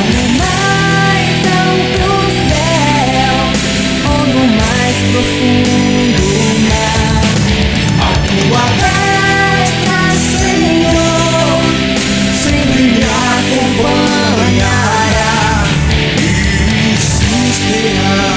no mais alto céu ou no mais profundo mar. A tua graça, Senhor, sempre me acompanhará e me susterá.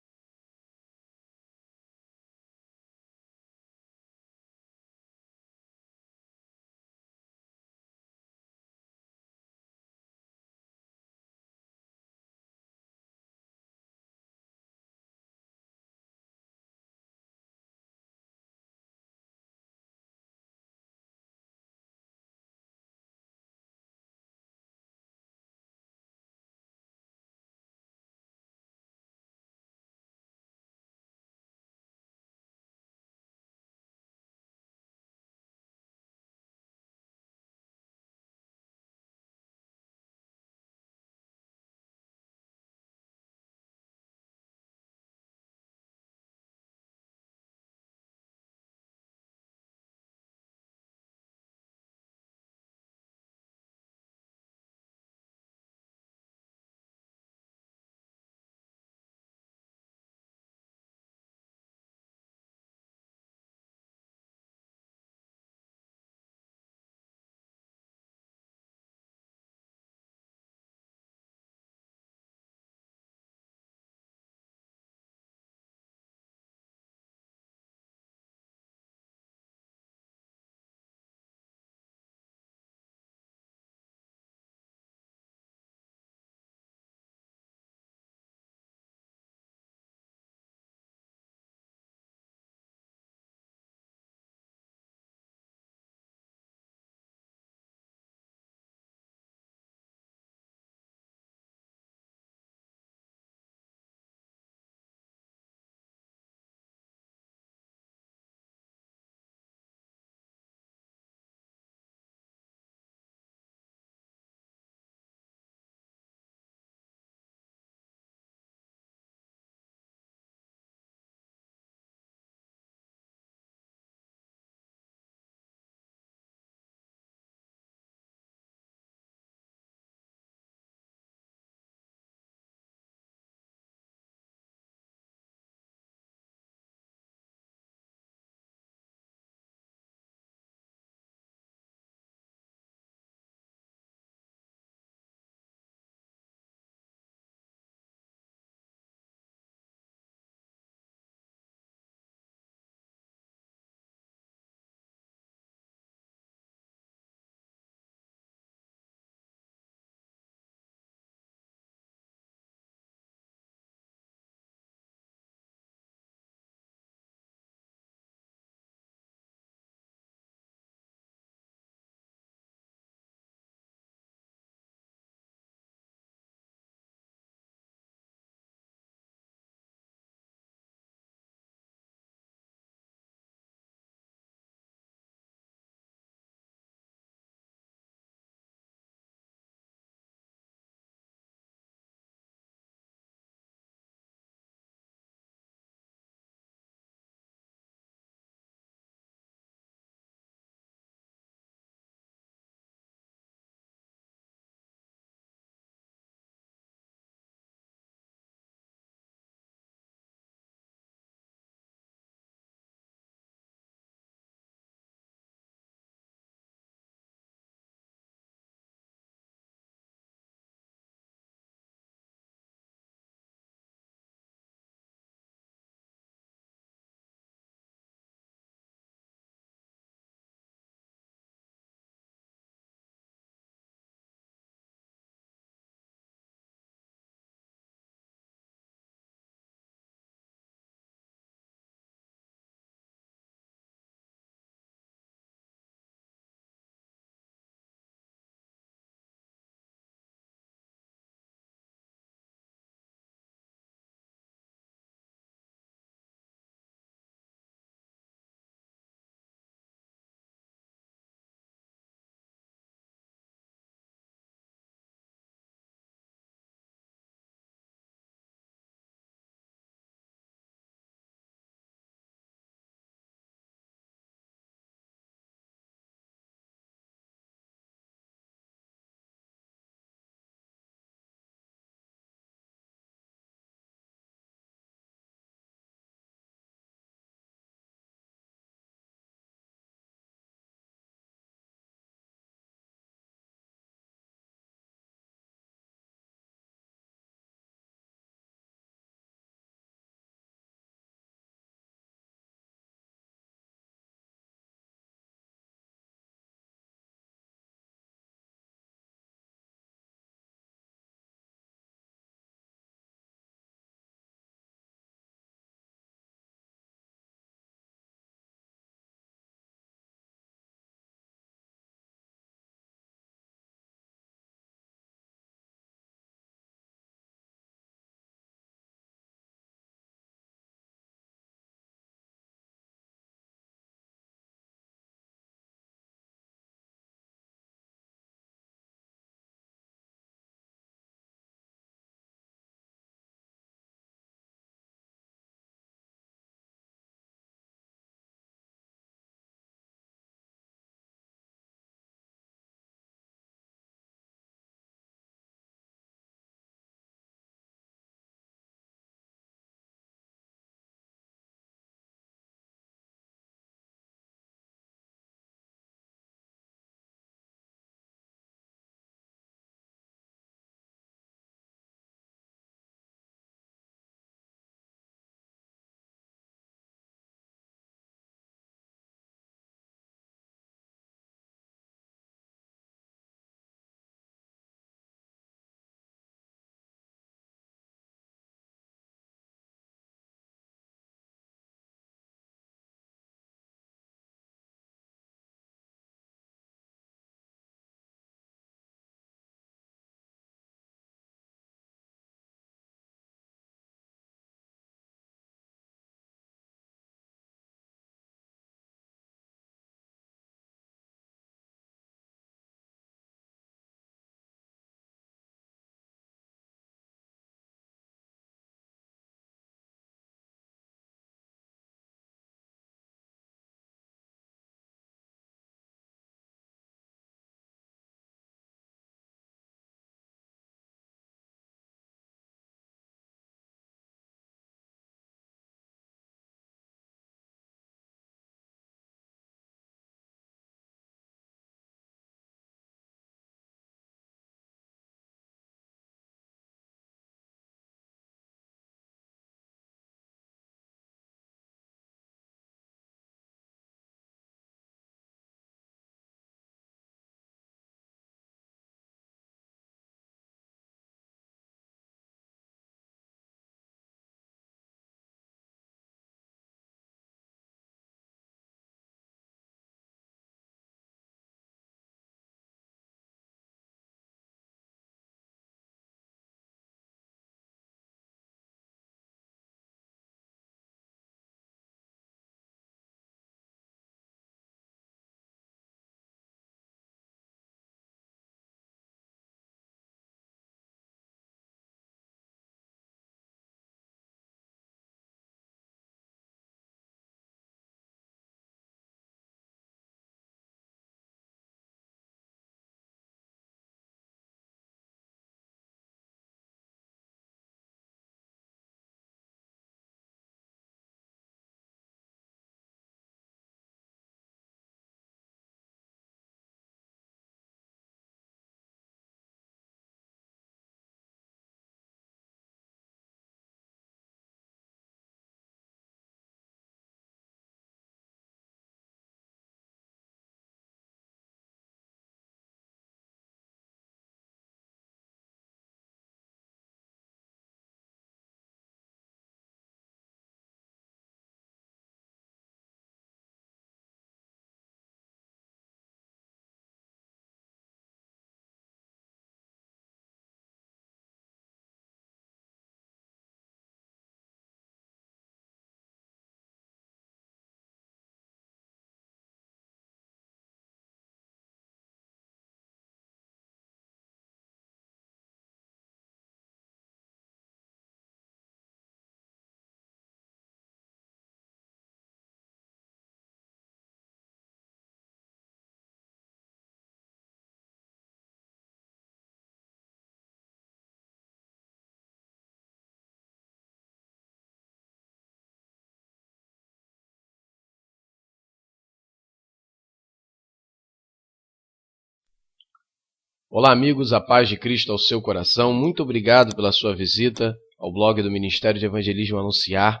Olá, amigos, a paz de Cristo ao seu coração. Muito obrigado pela sua visita ao blog do Ministério de Evangelismo Anunciar.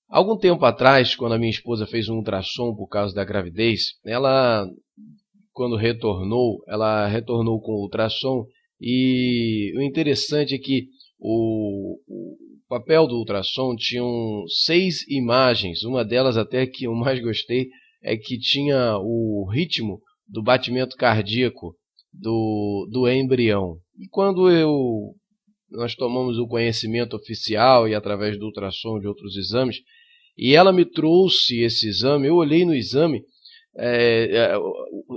Algum tempo atrás, quando a minha esposa fez um ultrassom por causa da gravidez, quando ela retornou com o ultrassom, e o interessante é que o papel do ultrassom tinham 6 imagens. Uma delas, até que eu mais gostei, é que tinha o ritmo do batimento cardíaco do embrião. E quando nós tomamos o conhecimento oficial e através do ultrassom de outros exames, e ela me trouxe esse exame, eu olhei no exame,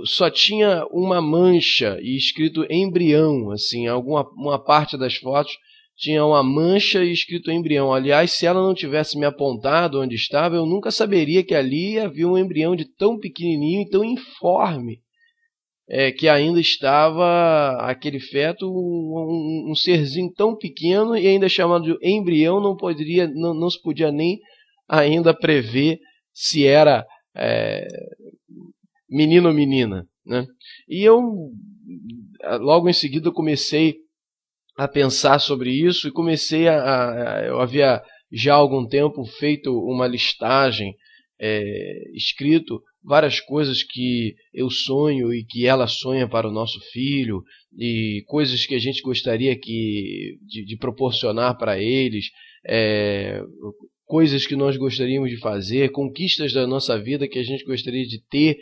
só tinha uma mancha e escrito embrião, assim, uma parte das fotos tinha uma mancha e escrito embrião. Aliás, se ela não tivesse me apontado onde estava, eu nunca saberia que ali havia um embrião de tão pequenininho e tão informe, que ainda estava aquele feto, um serzinho tão pequeno e ainda chamado de embrião. Não se podia nem ainda prever se era menino ou menina, né? E eu logo em seguida comecei a pensar sobre isso e eu havia já há algum tempo feito uma listagem, escrito várias coisas que eu sonho e que ela sonha para o nosso filho, e coisas que a gente gostaria de proporcionar para eles, coisas que nós gostaríamos de fazer, conquistas da nossa vida que a gente gostaria de ter,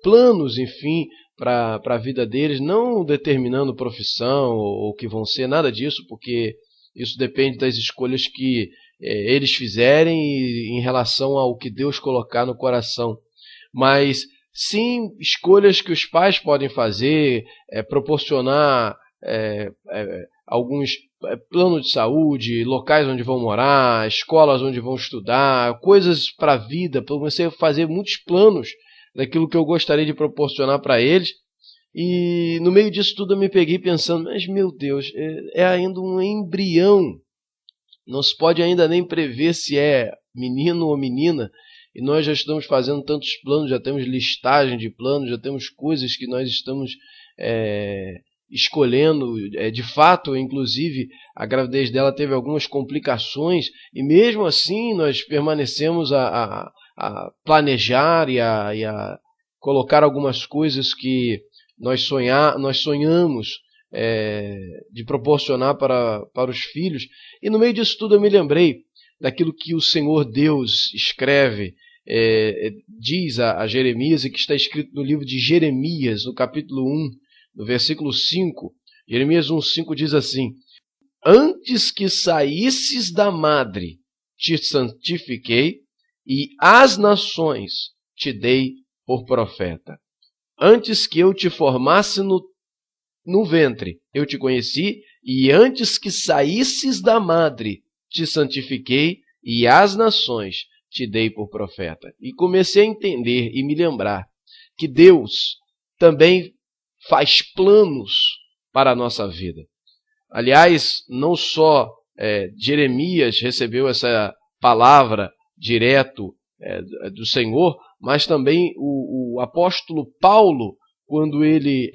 planos, enfim, para a vida deles, não determinando profissão ou o que vão ser, nada disso, porque isso depende das escolhas que eles fizerem em relação ao que Deus colocar no coração. Mas sim, escolhas que os pais podem fazer, proporcionar alguns planos de saúde, locais onde vão morar, escolas onde vão estudar, coisas para a vida. Comecei a fazer muitos planos daquilo que eu gostaria de proporcionar para eles, e no meio disso tudo eu me peguei pensando, mas meu Deus, é ainda um embrião, não se pode ainda nem prever se é menino ou menina, e nós já estamos fazendo tantos planos, já temos listagem de planos, já temos coisas que nós estamos escolhendo. De fato, inclusive, a gravidez dela teve algumas complicações, e mesmo assim nós permanecemos a planejar e a colocar algumas coisas que nós sonhamos de proporcionar para os filhos. E no meio disso tudo eu me lembrei daquilo que o Senhor Deus escreve, diz a Jeremias, e que está escrito no livro de Jeremias, no capítulo 1, no versículo 5. Jeremias 1,5 diz assim: antes que saísses da madre, te santifiquei, e às nações te dei por profeta. Antes que eu te formasse no ventre, eu te conheci, e antes que saísses da madre, te santifiquei, e às nações te dei por profeta. E comecei a entender e me lembrar que Deus também faz planos para a nossa vida. Aliás, não só Jeremias recebeu essa palavra direto do Senhor, mas também o apóstolo Paulo, quando ele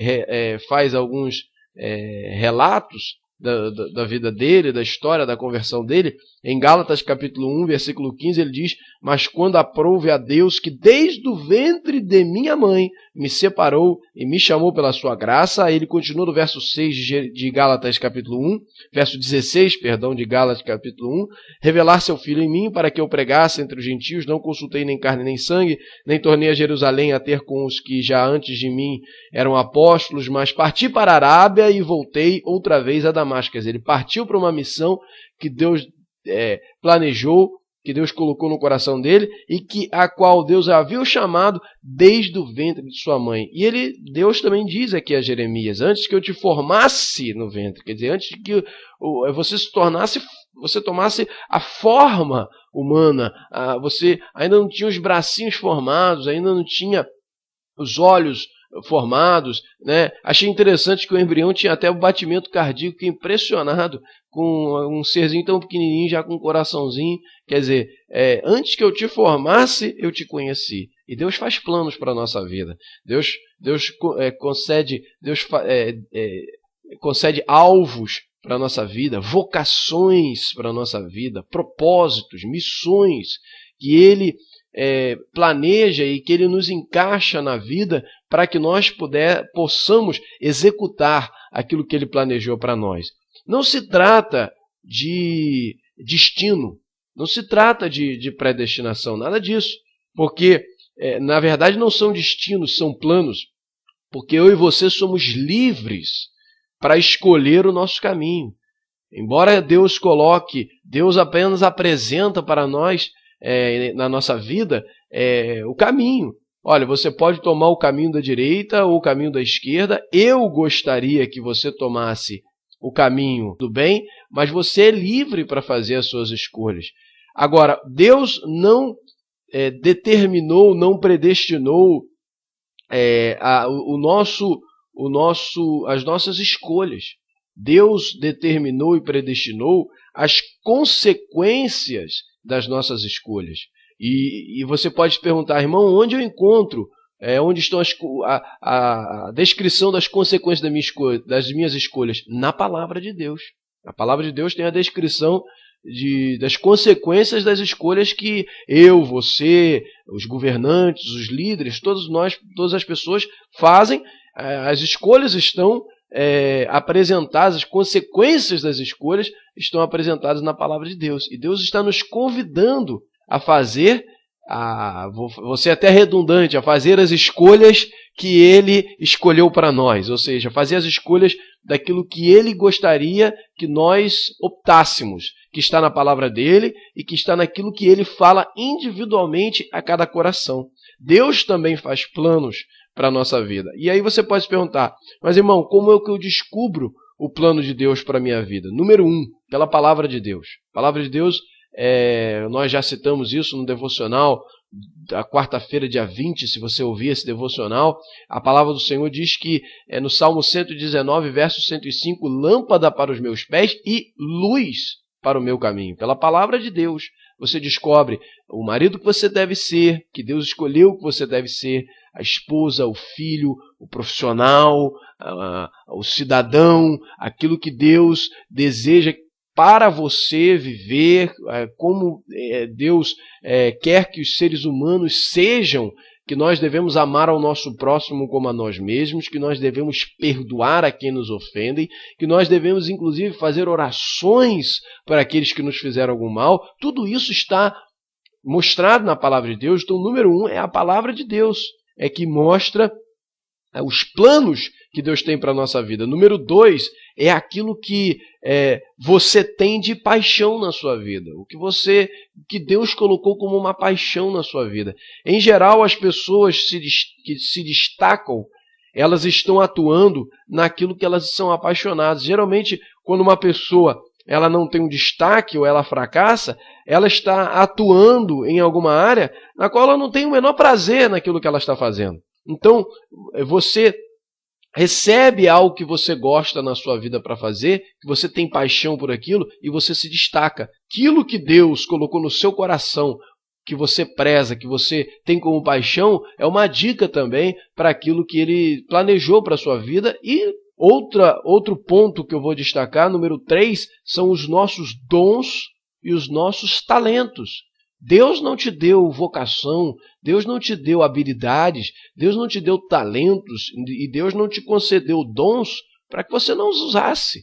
faz alguns relatos da vida dele, da história da conversão dele, em Gálatas capítulo 1, versículo 15, ele diz: mas quando aprouve a Deus, que desde o ventre de minha mãe me separou e me chamou pela sua graça. Aí ele continua no verso 6 de Gálatas capítulo 1, verso 16, perdão, de Gálatas capítulo 1, revelar seu filho em mim, para que eu pregasse entre os gentios, não consultei nem carne nem sangue, nem tornei a Jerusalém a ter com os que já antes de mim eram apóstolos, mas parti para a Arábia e voltei outra vez a Damasco. Quer dizer, ele partiu para uma missão que Deus planejou, que Deus colocou no coração dele, e a qual Deus havia o chamado desde o ventre de sua mãe. E Deus também diz aqui a Jeremias: antes que eu te formasse no ventre, quer dizer, antes que você tomasse a forma humana, você ainda não tinha os bracinhos formados, ainda não tinha os olhos formados, né? Achei interessante que o embrião tinha até o batimento cardíaco, fiquei impressionado com um serzinho tão pequenininho, já com um coraçãozinho. Quer dizer, antes que eu te formasse, eu te conheci. E Deus faz planos para a nossa vida. Deus concede alvos para a nossa vida, vocações para a nossa vida, propósitos, missões que Ele planeja e que Ele nos encaixa na vida para que nós possamos executar aquilo que Ele planejou para nós. Não se trata de destino, não se trata de predestinação, nada disso, porque na verdade não são destinos, são planos, porque eu e você somos livres para escolher o nosso caminho. Embora Deus apenas apresenta para nós, na nossa vida, o caminho. Olha, você pode tomar o caminho da direita ou o caminho da esquerda. Eu gostaria que você tomasse o caminho do bem, mas você é livre para fazer as suas escolhas. Agora, Deus não determinou, não predestinou as nossas escolhas. Deus determinou e predestinou as consequências das nossas escolhas. E você pode se perguntar, irmão, onde eu encontro, onde estão a descrição das consequências das minhas escolhas? Na palavra de Deus. A palavra de Deus tem a descrição das consequências das escolhas que eu, você, os governantes, os líderes, todos nós, todas as pessoas fazem. As escolhas estão apresentadas, as consequências das escolhas estão apresentadas na palavra de Deus. E Deus está nos convidando a fazer, vou ser até redundante, a fazer as escolhas que Ele escolheu para nós, ou seja, fazer as escolhas daquilo que Ele gostaria que nós optássemos, que está na palavra dEle e que está naquilo que Ele fala individualmente a cada coração. Deus também faz planos para a nossa vida. E aí você pode se perguntar, mas irmão, como é que eu descubro o plano de Deus para a minha vida? Número 1, pela palavra de Deus. A palavra de Deus, nós já citamos isso no devocional da quarta-feira, dia 20, se você ouvir esse devocional, a palavra do Senhor diz que no Salmo 119, verso 105, lâmpada para os meus pés e luz para o meu caminho. Pela palavra de Deus, você descobre o marido que você deve ser, que Deus escolheu que você deve ser, a esposa, o filho, o profissional, o cidadão, aquilo que Deus deseja para você viver, como Deus quer que os seres humanos sejam, que nós devemos amar ao nosso próximo como a nós mesmos, que nós devemos perdoar a quem nos ofendem, que nós devemos inclusive fazer orações para aqueles que nos fizeram algum mal. Tudo isso está mostrado na palavra de Deus. Então, número 1 é a palavra de Deus, que mostra os planos que Deus tem para a nossa vida. Número 2 é aquilo que você tem de paixão na sua vida, o que Deus colocou como uma paixão na sua vida. Em geral, as pessoas que se destacam, elas estão atuando naquilo que elas são apaixonadas. Geralmente, quando uma pessoa ela não tem um destaque ou ela fracassa, ela está atuando em alguma área na qual ela não tem o menor prazer naquilo que ela está fazendo. Então, você recebe algo que você gosta na sua vida para fazer, que você tem paixão por aquilo e você se destaca. Aquilo que Deus colocou no seu coração, que você preza, que você tem como paixão, é uma dica também para aquilo que Ele planejou para a sua vida. E outro ponto que eu vou destacar, número 3, são os nossos dons e os nossos talentos. Deus não te deu vocação, Deus não te deu habilidades, Deus não te deu talentos e Deus não te concedeu dons para que você não os usasse.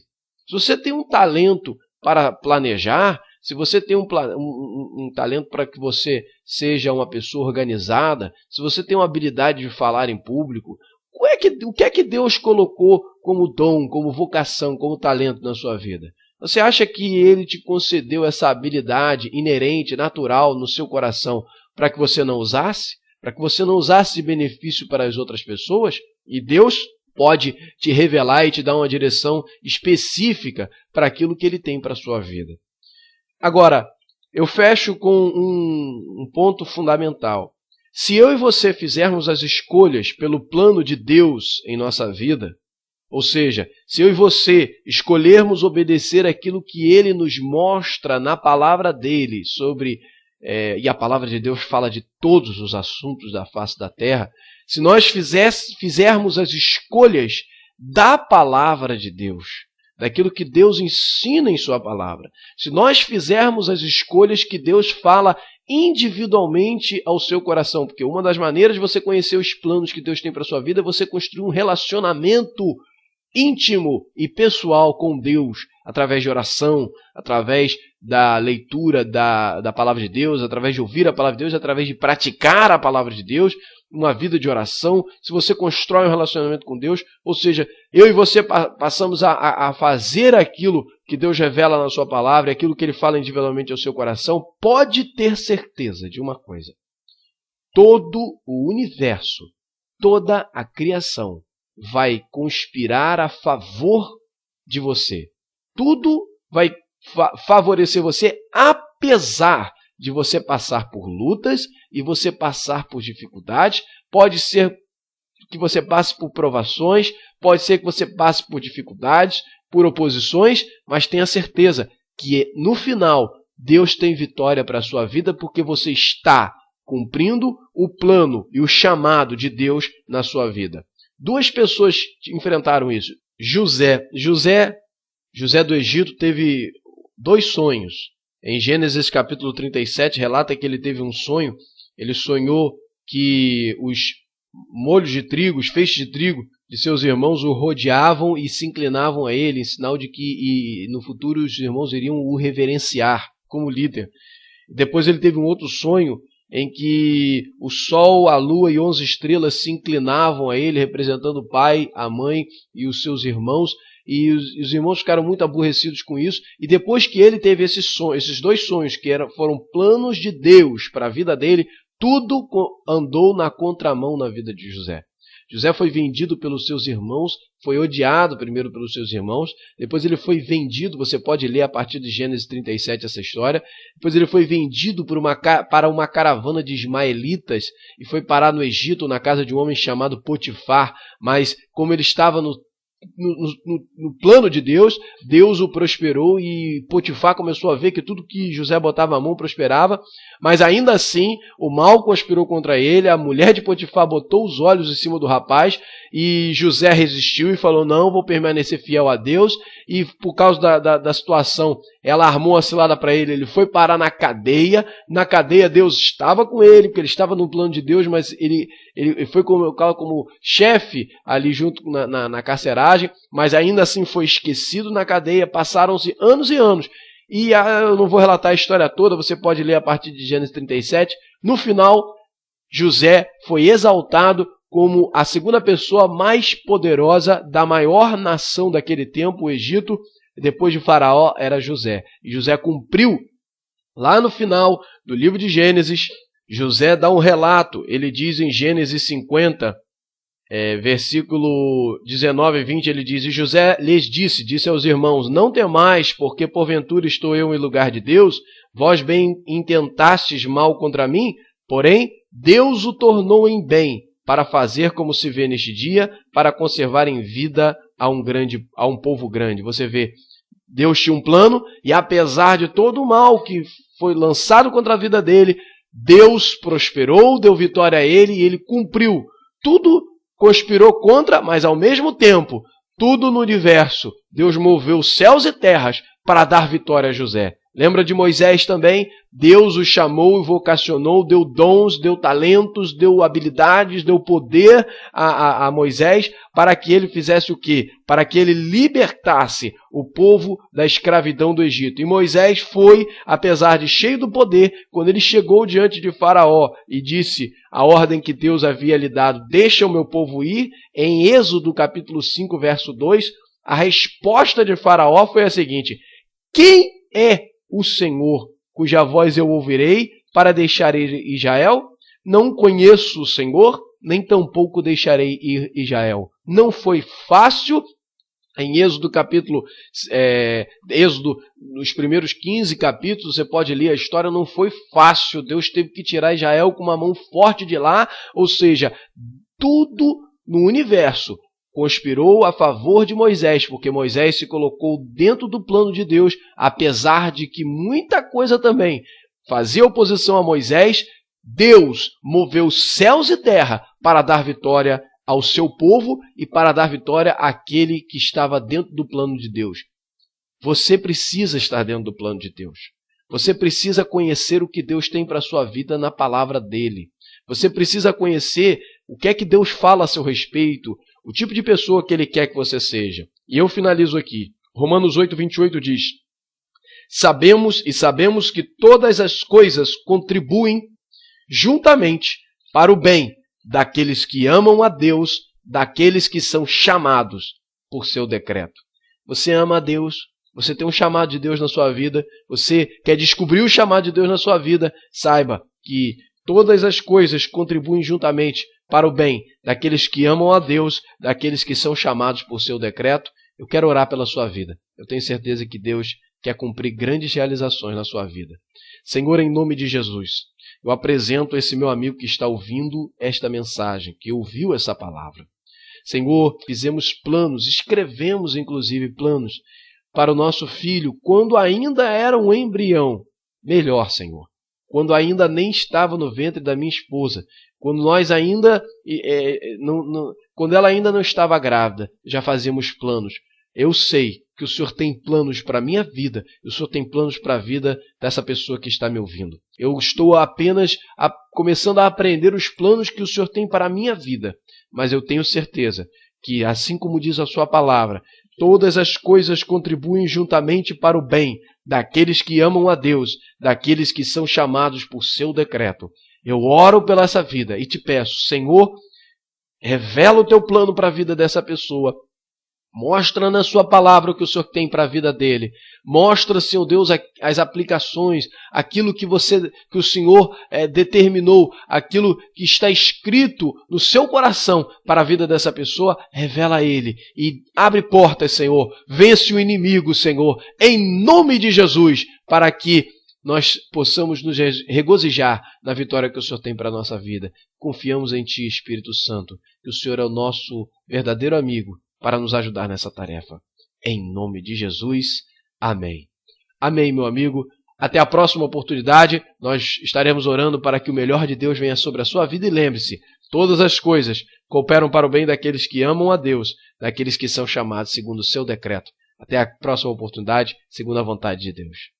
Se você tem um talento para planejar, se você tem um talento para que você seja uma pessoa organizada, se você tem uma habilidade de falar em público, o que é que Deus colocou como dom, como vocação, como talento na sua vida? Você acha que Ele te concedeu essa habilidade inerente, natural no seu coração para que você não usasse? Para que você não usasse de benefício para as outras pessoas? E Deus pode te revelar e te dar uma direção específica para aquilo que Ele tem para a sua vida. Agora, eu fecho com um ponto fundamental. Se eu e você fizermos as escolhas pelo plano de Deus em nossa vida, ou seja, se eu e você escolhermos obedecer aquilo que Ele nos mostra na palavra dEle sobre e a palavra de Deus fala de todos os assuntos da face da terra, se nós fizermos as escolhas da palavra de Deus, daquilo que Deus ensina em sua palavra, se nós fizermos as escolhas que Deus fala individualmente ao seu coração, porque uma das maneiras de você conhecer os planos que Deus tem para a sua vida é você construir um relacionamento íntimo e pessoal com Deus, através de oração, através da leitura da palavra de Deus, através de ouvir a palavra de Deus, através de praticar a palavra de Deus, uma vida de oração. Se você constrói um relacionamento com Deus, ou seja, eu e você passamos a fazer aquilo que Deus revela na sua palavra, aquilo que Ele fala individualmente ao seu coração, pode ter certeza de uma coisa: todo o universo, toda a criação vai conspirar a favor de você. Tudo vai favorecer você, apesar de você passar por lutas e você passar por dificuldades. Pode ser que você passe por provações, pode ser que você passe por dificuldades, por oposições, mas tenha certeza que no final Deus tem vitória para a sua vida, porque você está cumprindo o plano e o chamado de Deus na sua vida. Duas pessoas enfrentaram isso. José do Egito teve 2 sonhos. Em Gênesis capítulo 37 relata que ele teve um sonho. Ele sonhou que os molhos de trigo, os feixes de trigo de seus irmãos o rodeavam e se inclinavam a ele, em sinal de que no futuro os irmãos iriam o reverenciar como líder. Depois ele teve um outro sonho em que o sol, a lua e 11 estrelas se inclinavam a ele, representando o pai, a mãe e os seus irmãos, e os irmãos ficaram muito aborrecidos com isso. E depois que ele teve esses 2 sonhos, que foram planos de Deus para a vida dele, tudo andou na contramão na vida de José. José foi vendido pelos seus irmãos, foi odiado primeiro pelos seus irmãos, depois ele foi vendido, você pode ler a partir de Gênesis 37 essa história, depois ele foi vendido para uma caravana de ismaelitas e foi parar no Egito, na casa de um homem chamado Potifar, mas como ele estava no plano de Deus, Deus o prosperou e Potifar começou a ver que tudo que José botava a mão prosperava, mas ainda assim o mal conspirou contra ele. A mulher de Potifar botou os olhos em cima do rapaz e José resistiu e falou: não, vou permanecer fiel a Deus. E por causa da situação, ela armou uma cilada para ele, ele foi parar na cadeia. Na cadeia Deus estava com ele, porque ele estava no plano de Deus, mas ele foi colocado como chefe ali junto na carceragem, mas ainda assim foi esquecido na cadeia. Passaram-se anos e anos, e eu não vou relatar a história toda, você pode ler a partir de Gênesis 37. No final, José foi exaltado como a segunda pessoa mais poderosa da maior nação daquele tempo, o Egito. Depois de Faraó era José, e José cumpriu. Lá no final do livro de Gênesis, José dá um relato. Ele diz em Gênesis 50, versículo 19 e 20, ele diz: e José lhes disse aos irmãos: não temais, porque porventura estou eu em lugar de Deus? Vós bem intentastes mal contra mim, porém Deus o tornou em bem, para fazer como se vê neste dia, para conservar em vida a um povo grande. Você vê, Deus tinha um plano, e apesar de todo o mal que foi lançado contra a vida dele, Deus prosperou, deu vitória a ele, e ele cumpriu. Tudo conspirou contra, mas ao mesmo tempo, tudo no universo, Deus moveu céus e terras para dar vitória a José. Lembra de Moisés também? Deus o chamou e vocacionou, deu dons, deu talentos, deu habilidades, deu poder a Moisés para que ele fizesse o quê? Para que ele libertasse o povo da escravidão do Egito. E Moisés foi, apesar de cheio do poder, quando ele chegou diante de Faraó e disse a ordem que Deus havia lhe dado: deixa o meu povo ir, em Êxodo capítulo 5, verso 2, a resposta de Faraó foi a seguinte: quem é o Senhor, cuja voz eu ouvirei para deixar ir Israel? Não conheço o Senhor, nem tampouco deixarei ir Israel. Não foi fácil. Em Êxodo nos primeiros 15 capítulos, você pode ler a história, não foi fácil. Deus teve que tirar Israel com uma mão forte de lá, ou seja, tudo no universo conspirou a favor de Moisés, porque Moisés se colocou dentro do plano de Deus, apesar de que muita coisa também fazia oposição a Moisés, Deus moveu céus e terra para dar vitória ao seu povo e para dar vitória àquele que estava dentro do plano de Deus. Você precisa estar dentro do plano de Deus. Você precisa conhecer o que Deus tem para a sua vida na palavra dele. Você precisa conhecer o que é que Deus fala a seu respeito, o tipo de pessoa que ele quer que você seja. E eu finalizo aqui. Romanos 8:28 diz: sabemos que todas as coisas contribuem juntamente para o bem daqueles que amam a Deus, daqueles que são chamados por seu decreto. Você ama a Deus, você tem um chamado de Deus na sua vida, você quer descobrir o chamado de Deus na sua vida, saiba que todas as coisas contribuem juntamente para o bem daqueles que amam a Deus, daqueles que são chamados por seu decreto. Eu quero orar pela sua vida. Eu tenho certeza que Deus quer cumprir grandes realizações na sua vida. Senhor, em nome de Jesus, eu apresento esse meu amigo que está ouvindo esta mensagem, que ouviu essa palavra. Senhor, fizemos planos, escrevemos inclusive planos para o nosso filho quando ainda era um embrião. Melhor, Senhor, quando ainda nem estava no ventre da minha esposa, quando nós ainda, quando ela ainda não estava grávida, já fazíamos planos. Eu sei que o Senhor tem planos para a minha vida, e o Senhor tem planos para a vida dessa pessoa que está me ouvindo. Eu estou apenas começando a aprender os planos que o Senhor tem para a minha vida, mas eu tenho certeza que, assim como diz a sua palavra, todas as coisas contribuem juntamente para o bem daqueles que amam a Deus, daqueles que são chamados por seu decreto. Eu oro pela essa vida e te peço, Senhor, revela o teu plano para a vida dessa pessoa. Mostra na sua palavra o que o Senhor tem para a vida dele. Mostra, Senhor Deus, as aplicações, aquilo que o Senhor determinou, aquilo que está escrito no seu coração para a vida dessa pessoa. Revela a ele e abre portas, Senhor. Vence o inimigo, Senhor, em nome de Jesus, para que nós possamos nos regozijar na vitória que o Senhor tem para a nossa vida. Confiamos em Ti, Espírito Santo, que o Senhor é o nosso verdadeiro amigo para nos ajudar nessa tarefa. Em nome de Jesus, amém. Amém, meu amigo. Até a próxima oportunidade. Nós estaremos orando para que o melhor de Deus venha sobre a sua vida. E lembre-se, todas as coisas cooperam para o bem daqueles que amam a Deus, daqueles que são chamados segundo o seu decreto. Até a próxima oportunidade, segundo a vontade de Deus.